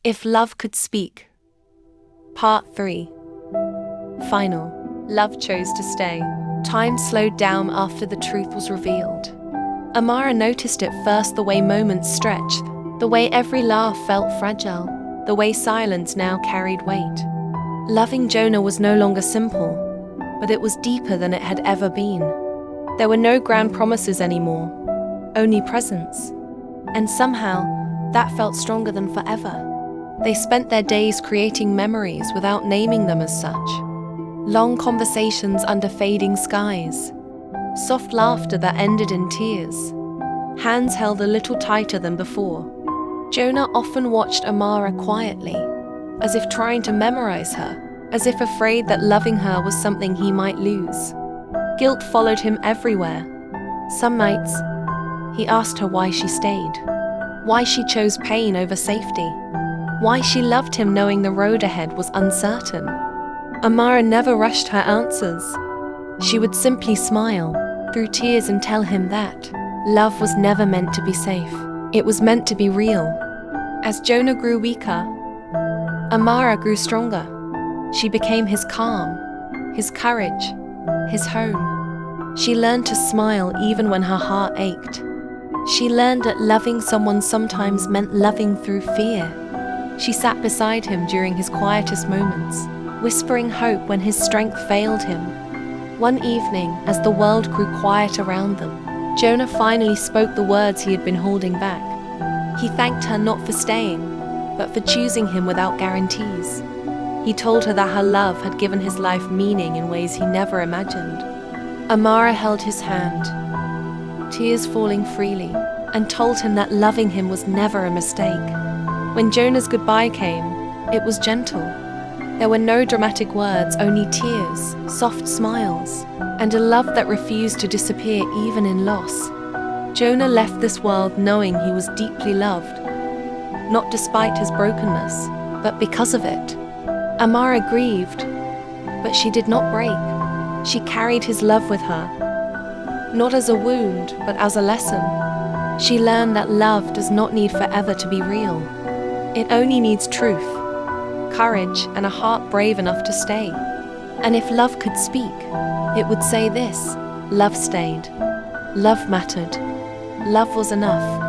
If Love Could Speak. Part 3. Final. Love chose to stay. Time slowed down after the truth was revealed. Amara noticed at first the way moments stretched, the way every laugh felt fragile, the way silence now carried weight. Loving Jonah was no longer simple, but it was deeper than it had ever been. There were no grand promises anymore, only presence. And somehow, that felt stronger than forever. They spent their days creating memories without naming them as such. Long conversations under fading skies. Soft laughter that ended in tears. Hands held a little tighter than before. Jonah often watched Amara quietly, as if trying to memorize her, as if afraid that loving her was something he might lose. Guilt followed him everywhere. Some nights, he asked her why she stayed, why she chose pain over safety, why she loved him knowing the road ahead was uncertain. Amara never rushed her answers. She would simply smile through tears and tell him that love was never meant to be safe. It was meant to be real. As Jonah grew weaker, Amara grew stronger. She became his calm, his courage, his home. She learned to smile even when her heart ached. She learned that loving someone sometimes meant loving through fear. She sat beside him during his quietest moments, whispering hope when his strength failed him. One evening, as the world grew quiet around them, Jonah finally spoke the words he had been holding back. He thanked her not for staying, but for choosing him without guarantees. He told her that her love had given his life meaning in ways he never imagined. Amara held his hand, tears falling freely, and told him that loving him was never a mistake. When Jonah's goodbye came, it was gentle. There were no dramatic words, only tears, soft smiles, and a love that refused to disappear even in loss. Jonah left this world knowing he was deeply loved, not despite his brokenness, but because of it. Amara grieved, but she did not break. She carried his love with her, not as a wound, but as a lesson. She learned that love does not need forever to be real. It only needs truth, courage, and a heart brave enough to stay. And if love could speak, it would say this: love stayed, love mattered, love was enough.